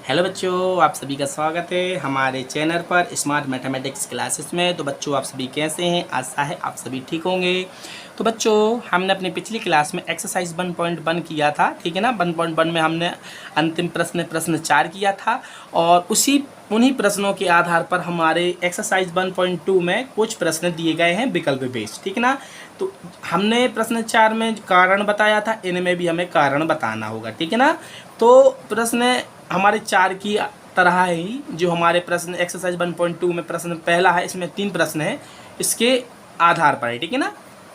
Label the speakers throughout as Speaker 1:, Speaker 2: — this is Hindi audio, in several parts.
Speaker 1: हेलो बच्चों, आप सभी का स्वागत है हमारे चैनल पर स्मार्ट मैथमेटिक्स क्लासेस में। तो बच्चों, आप सभी कैसे हैं? आशा है आप सभी ठीक होंगे। तो बच्चों, हमने अपनी पिछली क्लास में एक्सरसाइज 1.1 किया था, ठीक है ना। 1.1 में हमने अंतिम प्रश्न 4 किया था और उन्हीं प्रश्नों के आधार पर हमारे एक्सरसाइज 1.2 में कुछ प्रश्न दिए गए हैं विकल्प बेस्ड, ठीक है ना। तो हमने प्रश्न 4 में कारण बताया था, इनमें भी हमें कारण बताना होगा, ठीक है ना। तो प्रश्न हमारे 4 की तरह ही जो हमारे प्रश्न एक्सरसाइज 1.2 में प्रश्न पहला है, इसमें 3 प्रश्न है इसके आधार पर है, ठीक है ना।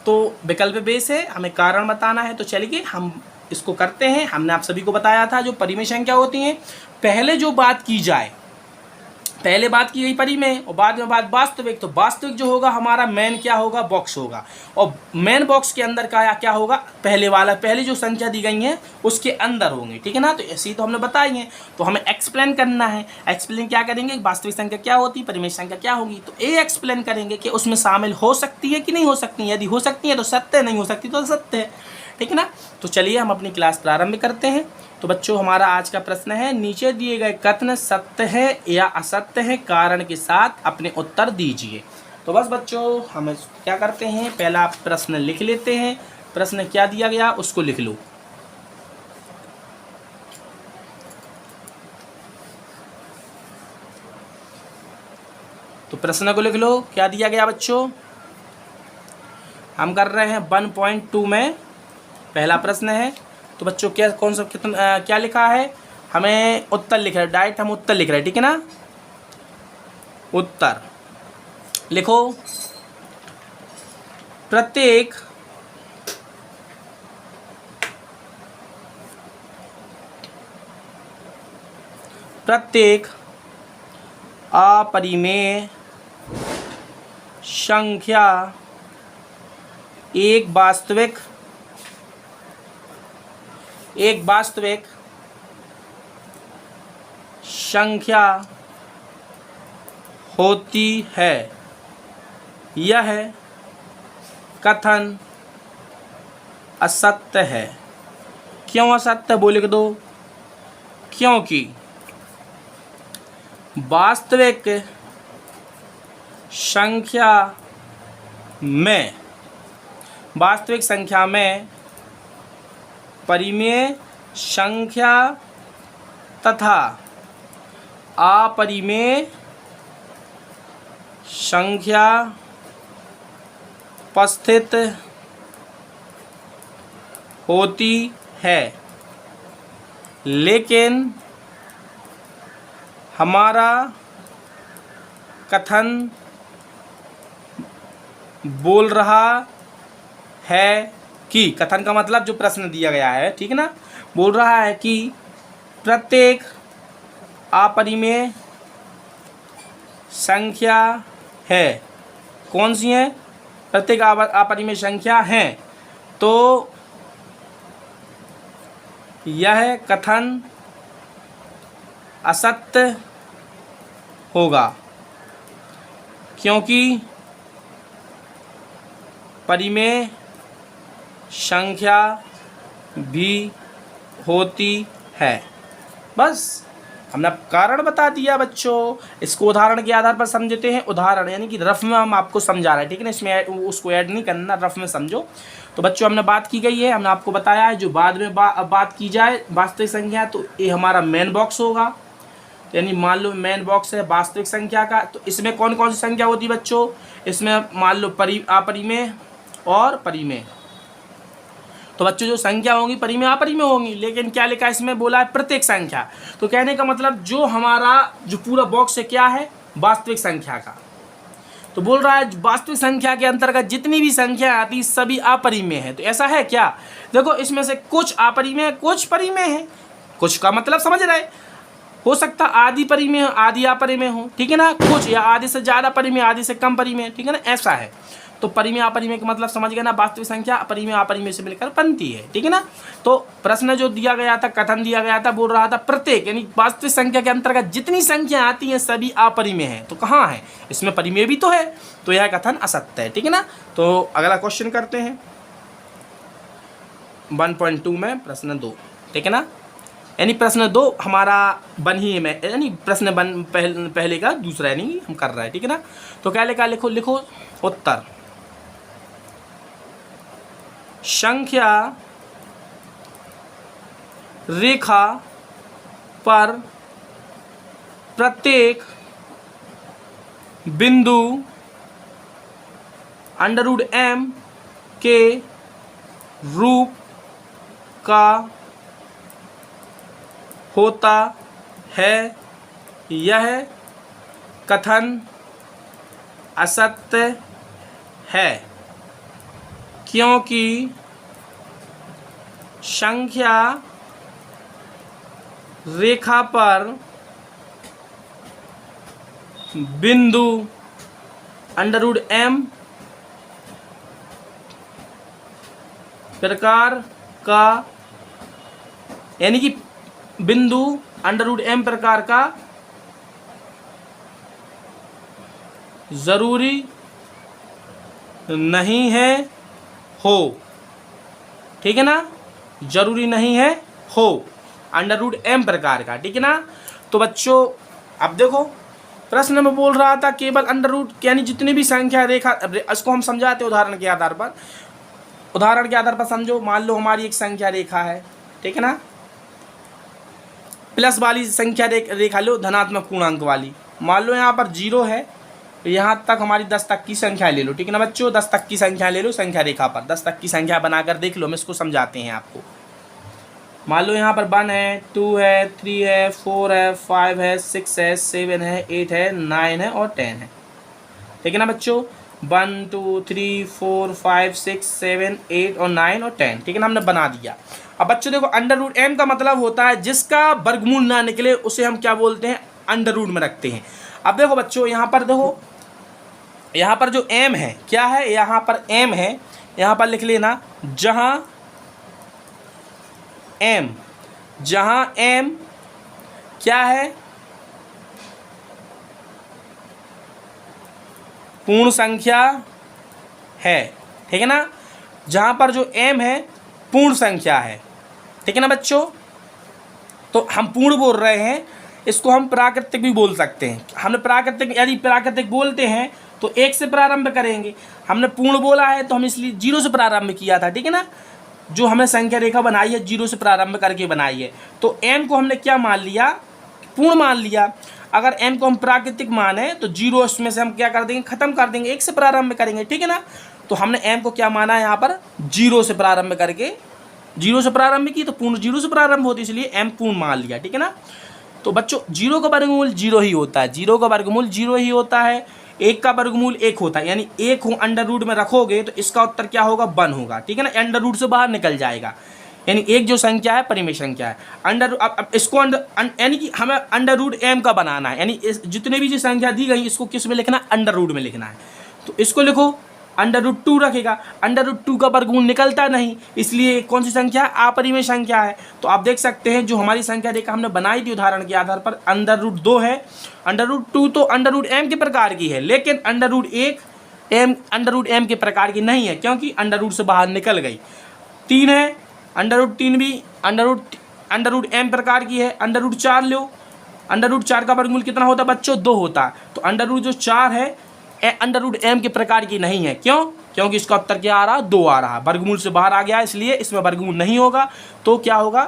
Speaker 1: तो विकल्प बेस है, हमें कारण बताना है। तो चलिए हम इसको करते हैं। हमने आप सभी को बताया था जो परिमेय संख्या होती हैं, पहले जो बात की जाए, पहले बात की गई परिमेय और बाद में बात वास्तविक। तो वास्तविक जो होगा हमारा मेन क्या होगा, बॉक्स होगा, और मेन बॉक्स के अंदर का क्या होगा, पहले जो संख्या दी गई है उसके अंदर होंगे, ठीक है ना। तो ऐसे ही तो हमने बताई है, तो हमें एक्सप्लेन करना है। एक्सप्लेन क्या करेंगे, वास्तविक संख्या क्या होती है, परिमेय संख्या क्या होगी। तो ये एक्सप्लेन करेंगे कि उसमें शामिल हो सकती है कि नहीं हो सकती है। यदि हो सकती है तो सत्य, नहीं हो सकती तो असत्य है, ठीक है ना। तो चलिए हम अपनी क्लास प्रारंभ करते हैं। तो बच्चों, हमारा आज का प्रश्न है, नीचे दिए गए कथन सत्य है या असत्य है, कारण के साथ अपने उत्तर दीजिए। तो बस बच्चों, हम क्या करते हैं, पहला प्रश्न लिख लेते हैं। प्रश्न क्या दिया गया उसको लिख लो। तो प्रश्न को लिख लो, क्या दिया गया बच्चों। हम कर रहे हैं 1.2 में पहला प्रश्न है। तो बच्चों क्या लिखा है, हमें उत्तर लिख रहे हैं, डायरेक्ट हम उत्तर लिख रहे हैं, ठीक है ना। उत्तर लिखो, प्रत्येक अपरिमेय संख्या एक वास्तविक संख्या होती है। यह कथन असत्य है। क्यों असत्य, वो लिख दो। क्योंकि वास्तविक संख्या में परिमेय संख्या तथा अपरिमेय संख्या उपस्थित होती है, लेकिन हमारा कथन बोल रहा है कि, कथन का मतलब जो प्रश्न दिया गया है, ठीक है ना, बोल रहा है कि प्रत्येक अपरिमेय संख्या है। कौन सी है, प्रत्येक अपरिमेय संख्या है। तो यह कथन असत्य होगा, क्योंकि परिमेय संख्या भी होती है। बस हमने कारण बता दिया बच्चों। इसको उदाहरण के आधार पर समझते हैं। उदाहरण यानी कि रफ में हम आपको समझा रहे हैं, ठीक है ना, इसमें उसको ऐड नहीं करना, रफ में समझो। तो बच्चों, हमने बात की गई है, हमने आपको बताया है, जो बाद में बात की जाए वास्तविक संख्या, तो ये हमारा मेन बॉक्स होगा। यानी मान लो मेन बॉक्स है वास्तविक संख्या का। तो इसमें कौन कौन सी संख्या होती है बच्चों, इसमें मान लो अपरिमेय और परिमेय। तो बच्चों, जो संख्या होंगी परिमेय अपरिमेय होंगी, लेकिन क्या लिखा है इसमें, बोला है प्रत्येक संख्या। तो कहने का मतलब जो हमारा जो पूरा बॉक्स है क्या है, वास्तविक संख्या का। तो बोल रहा है वास्तविक संख्या के अंतर्गत जितनी भी संख्या आती सभी अपरिमेय है। तो ऐसा है क्या, देखो इसमें से कुछ अपरिमेय कुछ परिमेय है। कुछ का मतलब समझ रहे, हो सकता आदि परिमेय आदि अपरिमेय हो, ठीक है ना, कुछ या आदि से ज़्यादा परिमेय आदि से कम परिमेय, ठीक है ना, ऐसा है। तो परिमेय अपरिमेय का मतलब समझ गए ना, वास्तविक संख्या परिमेय अपरिमेय से मिलकर बनती है, ठीक है ना। तो प्रश्न जो दिया गया था, कथन दिया गया था, बोल रहा था प्रत्येक यानी वास्तविक संख्या के अंतर्गत जितनी संख्या आती हैं सभी अपरिमेय है। तो कहाँ है, इसमें परिमेय भी तो है, तो यह कथन असत्य है, ठीक है ना। तो अगला क्वेश्चन करते हैं 1.2 में प्रश्न 2, ठीक है ना। यानी प्रश्न 2 हमारा बन ही में, यानी प्रश्न बन पहले का दूसरा यानी हम कर रहे हैं, ठीक है ना। तो क्या लिखा, लिखो लिखो उत्तर। संख्या रेखा पर प्रत्येक बिंदु √m के रूप का होता है, यह कथन असत्य है, क्योंकि संख्या रेखा पर बिंदु √m प्रकार का, यानी कि बिंदु √m प्रकार का जरूरी नहीं है हो, ठीक है ना, जरूरी नहीं है हो √m प्रकार का, ठीक है ना। तो बच्चों अब देखो प्रश्न में बोल रहा था केवल √ यानी जितनी भी संख्या रेखा, इसको हम समझाते उदाहरण के आधार पर, उदाहरण के आधार पर समझो। मान लो हमारी एक संख्या रेखा है, ठीक है ना, प्लस वाली संख्या रेखा लो, धनात्मक पूर्णांक वाली। मान लो यहाँ पर 0 है, यहाँ तक हमारी 10 तक की संख्या ले लो, ठीक है ना बच्चों, 10 तक की संख्या ले लो संख्या रेखा पर, 10 तक की संख्या बनाकर देख लो, हम इसको समझाते हैं आपको। मान लो यहाँ पर 1 है, 2 है, 3 है, 4 है, 5 है, 6 है, 7 है, 8 है, 9 है और 10 है, ठीक है ना बच्चों। 1 2 3 4 5 6 7 8 और 9 और 10, ठीक है ना, हमने बना दिया। अब बच्चों देखो √m का मतलब होता है जिसका वर्गमूल ना निकले उसे हम क्या बोलते हैं, अंडर में रखते हैं। अब देखो बच्चों यहाँ पर देखो, यहाँ पर जो m है क्या है, यहाँ पर m है, यहाँ पर लिख लेना जहाँ m क्या है, पूर्ण संख्या है, ठीक है ना, जहाँ पर जो m है पूर्ण संख्या है, ठीक है ना बच्चों। तो हम पूर्ण बोल रहे हैं, इसको हम प्राकृतिक भी बोल सकते हैं। हमने प्राकृतिक, यदि प्राकृतिक बोलते हैं तो 1 से प्रारंभ करेंगे, हमने पूर्ण बोला है तो हम इसलिए 0 से प्रारंभ किया था, ठीक है ना। जो हमने संख्या रेखा बनाई है 0 से प्रारंभ करके बनाई है, तो m को हमने क्या मान लिया, पूर्ण मान लिया। अगर m को हम प्राकृतिक माने तो 0 इसमें से हम क्या कर देंगे, खत्म कर देंगे, 1 से प्रारंभ करेंगे, ठीक है ना। तो हमने m को क्या माना है यहाँ पर, 0 से प्रारंभ करके, 0 से प्रारंभ की तो पूर्ण 0 से प्रारंभ होती, इसलिए m पूर्ण मान लिया, ठीक है ना। तो बच्चों 0 का वर्गमूल 0 ही होता है, 0 का वर्गमूल 0 ही होता है, 1 का वर्गमूल 1 होता है, यानी 1 को अंडर में रखोगे तो इसका उत्तर क्या होगा, 1 होगा, ठीक है ना, अंडर से बाहर निकल जाएगा, यानी एक जो संख्या है परिमेय संख्या है। अब इसको यानी कि हमें √m का बनाना है, यानी जितने भी जो संख्या दी गई इसको किस में लिखना है, अंडर में लिखना है। तो इसको लिखो √2 रखेगा, √2 का वर्गमूल निकलता नहीं, इसलिए कौन सी संख्या है, अपरिमेय संख्या है। तो आप देख सकते हैं जो हमारी संख्या रेखा हमने बनाई थी उदाहरण के आधार पर √2 है, √2 तो √m के प्रकार की है, लेकिन √m के प्रकार की नहीं है, क्योंकि √ से बाहर निकल गई। 3 है, √3 भी √m प्रकार की है। √4 लो, √4 का वर्गमूल कितना होता है बच्चों, 2 होता है। तो जो 4 है √m के प्रकार की नहीं है, क्यों, क्योंकि इसका उत्तर क्या आ रहा, 2 आ रहा, वर्गमूल से बाहर आ गया, इसलिए इसमें वर्गमूल नहीं होगा। तो क्या होगा,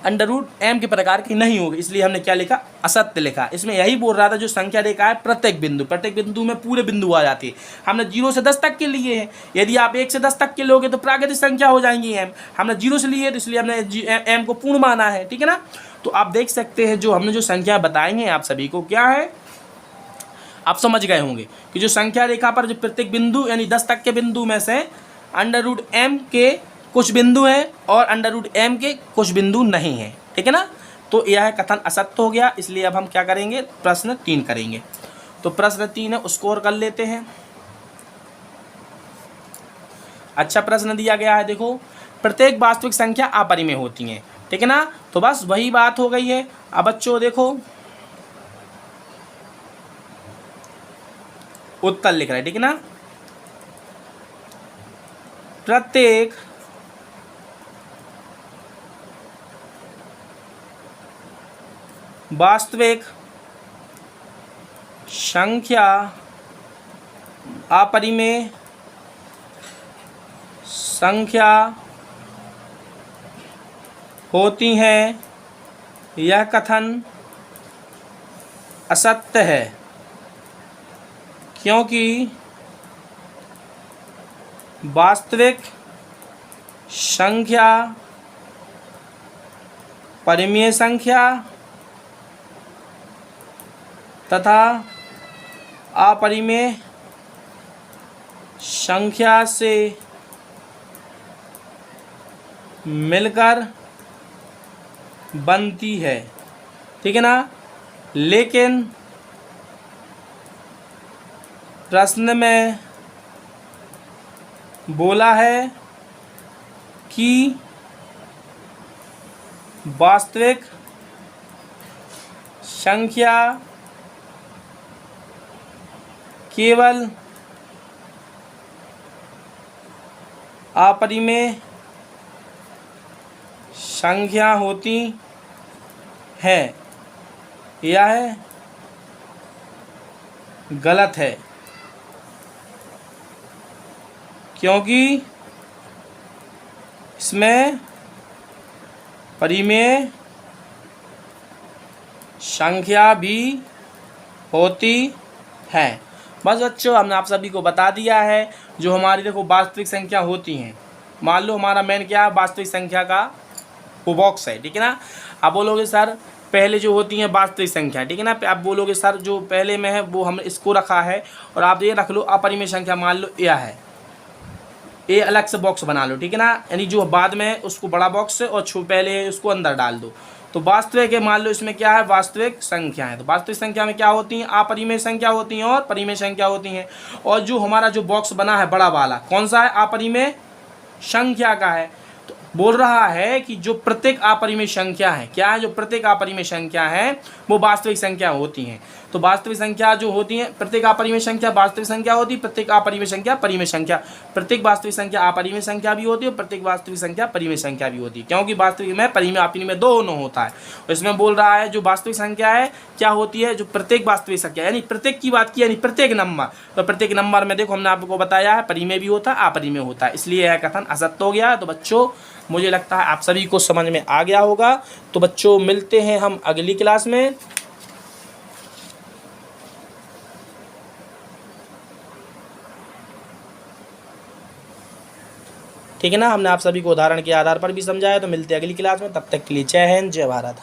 Speaker 1: √m के प्रकार की नहीं होगी, इसलिए हमने क्या लिखा, असत्य लिखा। इसमें यही बोल रहा था जो संख्या रेखा है प्रत्येक बिंदु में पूरे बिंदु आ जाती है। हमने 0 से 10 तक के लिए है, यदि आप 1 से 10 तक के लोगे तो प्राकृतिक संख्या हो जाएंगी m, हमने 0 से लिए तो इसलिए हमने m को पूर्ण माना है, ठीक है ना। तो आप देख सकते हैं जो हमने जो संख्या बताई हैं आप सभी को क्या है, आप समझ गए होंगे कि जो संख्या रेखा पर जो प्रत्येक बिंदु यानी 10 तक के बिंदु में से √m के कुछ बिंदु हैं और √m के कुछ बिंदु नहीं हैं, ठीक है ना। तो यह कथन असत्य हो गया, इसलिए अब हम क्या करेंगे, प्रश्न 3 करेंगे। तो प्रश्न 3 है उसको और कर लेते हैं। अच्छा प्रश्न दिया गया है, देखो प्रत्येक वास्तविक संख्या अपरिमेय होती हैं, ठीक है ना। तो बस वही बात हो गई है। अब बच्चों देखो उत्तर लिख रहा है, ठीक है ना। प्रत्येक वास्तविक संख्या अपरिमेय संख्या होती हैं, यह कथन असत्य है, क्योंकि वास्तविक संख्या परिमेय संख्या तथा अपरिमेय संख्या से मिलकर बनती है, ठीक है ना। लेकिन प्रश्न में बोला है कि वास्तविक संख्या केवल अपरिमेय संख्या होती है, यह गलत है, क्योंकि इसमें परिमेय संख्या भी होती है। बस बच्चों, हमने आप सभी को बता दिया है जो हमारी देखो वास्तविक संख्या होती हैं। मान लो हमारा मेन क्या है, वास्तविक संख्या का वो बॉक्स है, ठीक है ना। आप बोलोगे सर पहले जो होती हैं वास्तविक संख्या, ठीक है ना। आप बोलोगे सर जो पहले में है वो हमने इसको रखा है, और आप ये रख लो अपरिमेय संख्या, मान लो यह है, ये अलग से बॉक्स बना लो, ठीक है ना। यानी जो बाद में है उसको बड़ा बॉक्स है और पहले है उसको अंदर डाल दो। तो वास्तविक है, मान लो इसमें क्या है, वास्तविक संख्या है। तो वास्तविक संख्या में क्या होती हैं, अपरिमेय संख्या होती हैं और परिमेय संख्या होती हैं। और जो हमारा जो बॉक्स बना है बड़ा वाला कौन सा है, अपरिमेय संख्या का है। तो बोल रहा है कि जो प्रत्येक अपरिमेय संख्या है, क्या है, जो प्रत्येक अपरिमेय संख्या है वो वास्तविक संख्या होती हैं। तो वास्तविक संख्या जो होती है, प्रत्येक अपरिमेय संख्या वास्तविक संख्या होती है, प्रत्येक अपरिमेय संख्या परिमेय संख्या, प्रत्येक वास्तविक संख्या अपरिमेय संख्या भी होती है, प्रत्येक वास्तविक संख्या परिमेय संख्या भी होती है, क्योंकि वास्तविक में परिमेय अपरिमेय दोनों होता है। और इसमें बोल रहा है जो वास्तविक संख्या है क्या होती है, जो प्रत्येक वास्तविक संख्या, यानी प्रत्येक की बात की, यानी प्रत्येक नंबर। तो प्रत्येक नंबर में देखो हमने आपको बताया है परिमेय भी होता है अपरिमेय होता है, इसलिए यह कथन असत्य हो गया। तो बच्चों मुझे लगता है आप सभी को समझ में आ गया होगा। तो बच्चों मिलते हैं हम अगली क्लास में। ठीक है ना, हमने आप सभी को उदाहरण के आधार पर भी समझाया। तो मिलते हैं अगली क्लास में, तब तक के लिए जय हिंद जय भारत।